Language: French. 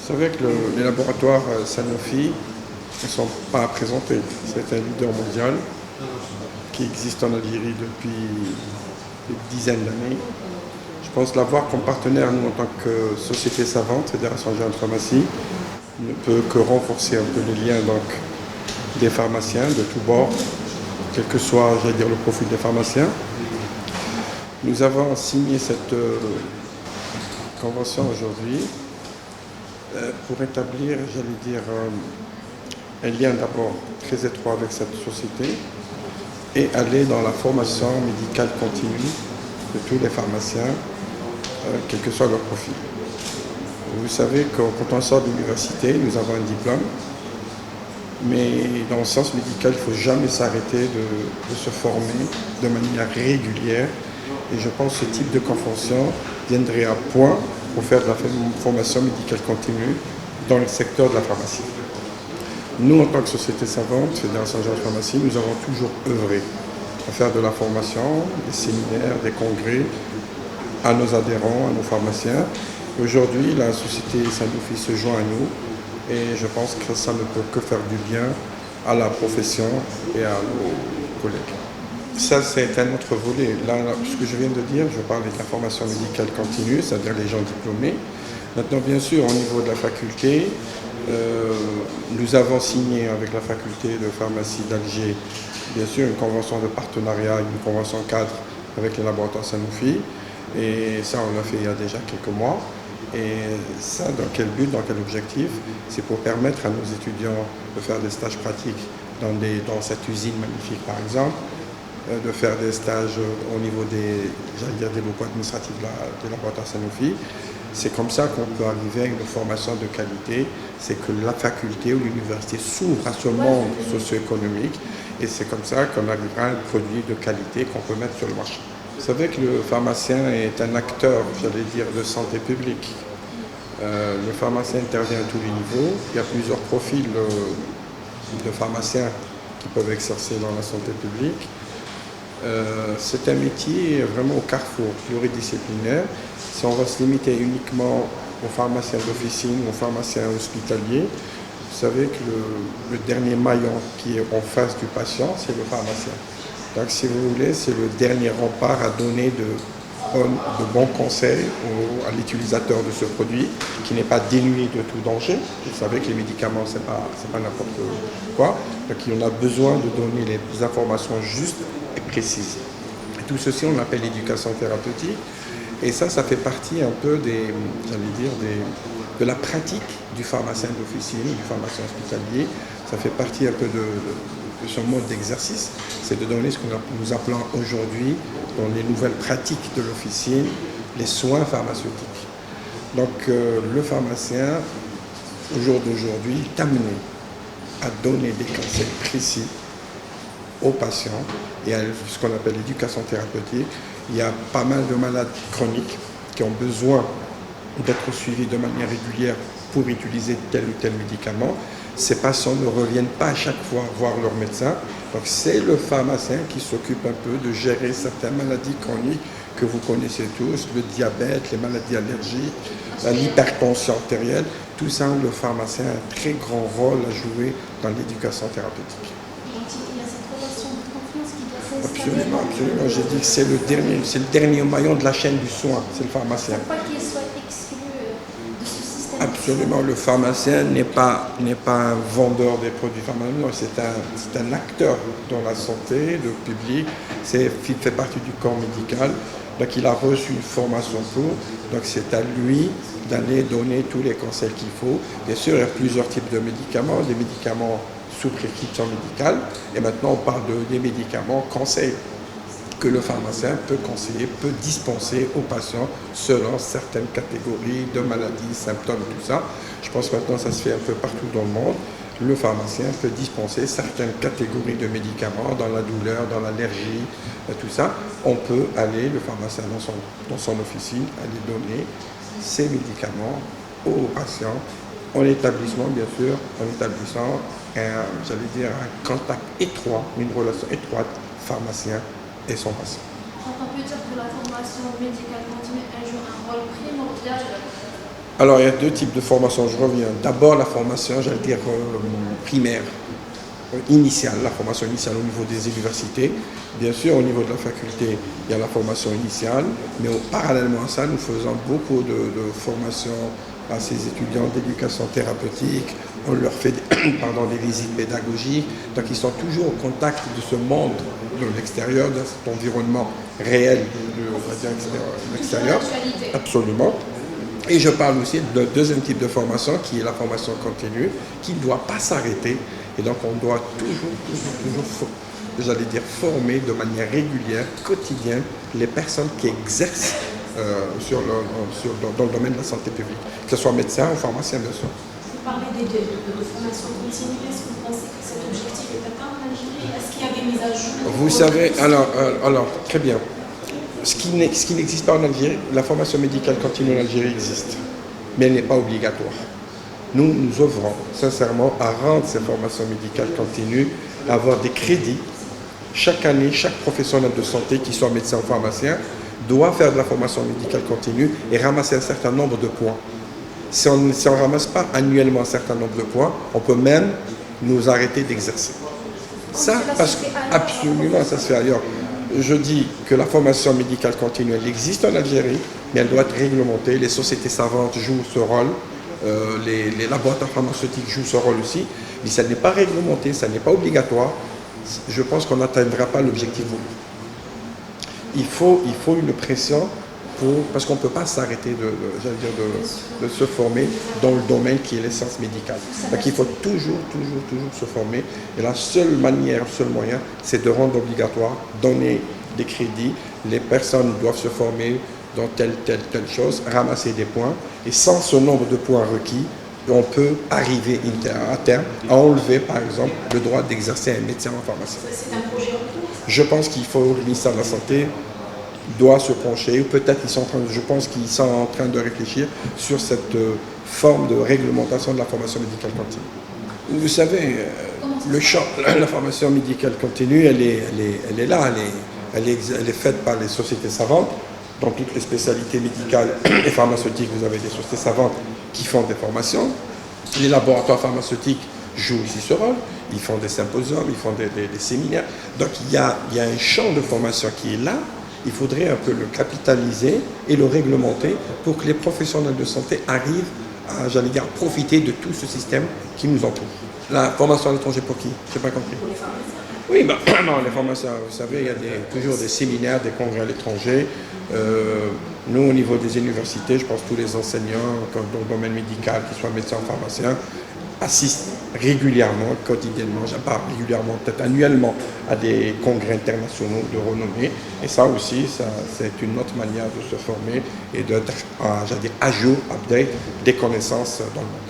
Vous savez que les laboratoires Sanofi ne sont pas à présenter. C'est un leader mondial qui existe en Algérie depuis des dizaines d'années. Je pense l'avoir comme partenaire, nous, en tant que société savante, Fédération Algérienne de Pharmacie, ne peut que renforcer un peu les liens donc, des pharmaciens de tous bords, quel que soit, j'allais dire, le profil des pharmaciens. Nous avons signé cette convention aujourd'hui pour établir, j'allais dire, un lien d'abord très étroit avec cette société et aller dans la formation médicale continue de tous les pharmaciens, quel que soit leur profil. Vous savez que quand on sort de l'université, nous avons un diplôme, mais dans le sens médical, il ne faut jamais s'arrêter de se former de manière régulière. Et je pense que ce type de convention viendrait à point pour faire de la formation médicale continue dans le secteur de la pharmacie. Nous, en tant que société savante, Fédération Algérienne de Pharmacie, nous avons toujours œuvré à faire de la formation, des séminaires, des congrès à nos adhérents, à nos pharmaciens. Aujourd'hui, la société Sanofi se joint à nous et je pense que ça ne peut que faire du bien à la profession et à nos collègues. Ça, c'est un autre volet. Là, ce que je viens de dire, je parle de la formation médicale continue, c'est-à-dire les gens diplômés. Maintenant, bien sûr, au niveau de la faculté, nous avons signé avec la faculté de pharmacie d'Alger, bien sûr, une convention de partenariat, une convention cadre avec les laboratoires Sanofi. Et ça, on l'a fait il y a déjà quelques mois. Et ça, dans quel but, dans quel objectif? C'est pour permettre à nos étudiants de faire des stages pratiques dans cette usine magnifique, par exemple, de faire des stages au niveau des locaux administratifs des laboratoires Sanofi. C'est comme ça qu'on peut arriver à une formation de qualité. C'est que la faculté ou l'université s'ouvre à ce monde socio-économique et c'est comme ça qu'on arrivera à un produit de qualité qu'on peut mettre sur le marché. Vous savez que le pharmacien est un acteur, j'allais dire, de santé publique. Le pharmacien intervient à tous les niveaux. Il y a plusieurs profils de pharmaciens qui peuvent exercer dans la santé publique. C'est un métier vraiment au carrefour, pluridisciplinaire. Si on va se limiter uniquement aux pharmaciens d'officine, aux pharmaciens hospitaliers, vous savez que le dernier maillon qui est en face du patient, c'est le pharmacien. Donc si vous voulez, c'est le dernier rempart à donner de bons conseils à l'utilisateur de ce produit, qui n'est pas dénué de tout danger. Vous savez que les médicaments, c'est pas n'importe quoi. Donc on a besoin de donner les informations justes et précises. Et tout ceci, on l'appelle l'éducation thérapeutique. Et ça fait partie un peu de la pratique du pharmacien d'officine, du pharmacien hospitalier. Ça fait partie un peu de son mode d'exercice. C'est de donner ce que nous appelons aujourd'hui, dans les nouvelles pratiques de l'officine, les soins pharmaceutiques. Donc le pharmacien, au jour d'aujourd'hui, est amené à donner des conseils précis aux patients et à ce qu'on appelle l'éducation thérapeutique. Il y a pas mal de malades chroniques qui ont besoin d'être suivis de manière régulière pour utiliser tel ou tel médicament. Ces patients ne reviennent pas à chaque fois voir leur médecin. Donc c'est le pharmacien qui s'occupe un peu de gérer certaines maladies chroniques que vous connaissez tous, le diabète, les maladies allergiques, l'hypertension artérielle. Tout ça, le pharmacien a un très grand rôle à jouer dans l'éducation thérapeutique. Absolument, absolument. J'ai dit que c'est le dernier maillon de la chaîne du soin, c'est le pharmacien. Faut pas qu'il soit exclu de ce système. Absolument, le pharmacien n'est pas un vendeur des produits pharmaceutiques, c'est un acteur dans la santé, le public, il fait partie du corps médical, donc il a reçu une formation pour, donc c'est à lui d'aller donner tous les conseils qu'il faut. Bien sûr, il y a plusieurs types de médicaments, des médicaments sous prescription médicale, et maintenant on parle des médicaments conseils que le pharmacien peut conseiller, peut dispenser aux patients selon certaines catégories de maladies, symptômes, tout ça. Je pense que maintenant ça se fait un peu partout dans le monde. Le pharmacien peut dispenser certaines catégories de médicaments dans la douleur, dans l'allergie, tout ça. On peut aller, le pharmacien dans son officine, aller donner ces médicaments aux patients en établissement, bien sûr, en établissant un contact étroit, une relation étroite, pharmacien et son patient. Donc on peut dire que la formation médicale continue joue un rôle primordial Alors, il y a deux types de formation, je reviens. D'abord, la formation, j'allais dire, primaire, initiale, la formation initiale au niveau des universités. Bien sûr, au niveau de la faculté, il y a la formation initiale, mais parallèlement à ça, nous faisons beaucoup de formations à ces étudiants d'éducation thérapeutique. On leur fait des visites pédagogiques, donc ils sont toujours au contact de ce monde de l'extérieur, de cet environnement réel on va dire, de l'extérieur. Absolument. Et je parle aussi d'un deuxième type de formation qui est la formation continue, qui ne doit pas s'arrêter. Et donc on doit toujours, j'allais dire, former de manière régulière, quotidienne, les personnes qui exercent dans le domaine de la santé publique, que ce soit médecin ou pharmacien, bien sûr. Vous parlez de formation continue. Est-ce que vous pensez que cet objectif est atteint en Algérie? Est-ce qu'il y a des mises à jour? Vous savez, alors très bien. Ce qui n'existe pas en Algérie, la formation médicale continue en Algérie existe, mais elle n'est pas obligatoire. Nous œuvrons sincèrement à rendre ces formations médicales continues, à avoir des crédits. Chaque année, chaque professionnel de santé, qu'il soit médecin ou pharmacien, doit faire de la formation médicale continue et ramasser un certain nombre de points. Si on ne ramasse pas annuellement un certain nombre de points, on peut même nous arrêter d'exercer. Ça, parce que absolument, ça se fait ailleurs. Je dis que la formation médicale continue, elle existe en Algérie, mais elle doit être réglementée. Les sociétés savantes jouent ce rôle, les laboratoires pharmaceutiques jouent ce rôle aussi, mais ça n'est pas réglementé, ça n'est pas obligatoire. Je pense qu'on n'atteindra pas l'objectif voulu. Il faut une pression parce qu'on ne peut pas s'arrêter de se former dans le domaine qui est l'essence médicale. Donc il faut toujours se former. Et la seule manière, le seul moyen, c'est de rendre obligatoire, donner des crédits. Les personnes doivent se former dans telle chose, ramasser des points. Et sans ce nombre de points requis, on peut arriver à terme à enlever, par exemple, le droit d'exercer un médecin en pharmacie. C'est un projet en cours. Je pense qu'il faut, le ministère de la Santé doit se pencher, ou peut-être je pense qu'ils sont en train de réfléchir sur cette forme de réglementation de la formation médicale continue. Vous savez, le champ, la formation médicale continue, elle est là, elle est faite par les sociétés savantes. Dans toutes les spécialités médicales et pharmaceutiques, vous avez des sociétés savantes qui font des formations. Les laboratoires pharmaceutiques jouent ici ce rôle. Ils font des symposiums, ils font des séminaires. Donc il y a un champ de formation qui est là. Il faudrait un peu le capitaliser et le réglementer pour que les professionnels de santé arrivent à, j'allais dire, profiter de tout ce système qui nous entoure. La formation à l'étranger pour qui? Je n'ai pas compris. Oui, non, les formations, vous savez, il y a toujours des séminaires, des congrès à l'étranger. Nous, au niveau des universités, je pense que tous les enseignants dans le domaine médical, qu'ils soient médecins ou pharmaciens, assistent régulièrement, quotidiennement, pas régulièrement, peut-être annuellement, à des congrès internationaux de renommée. Et ça aussi, c'est une autre manière de se former et d'être, à jour, update des connaissances dans le monde.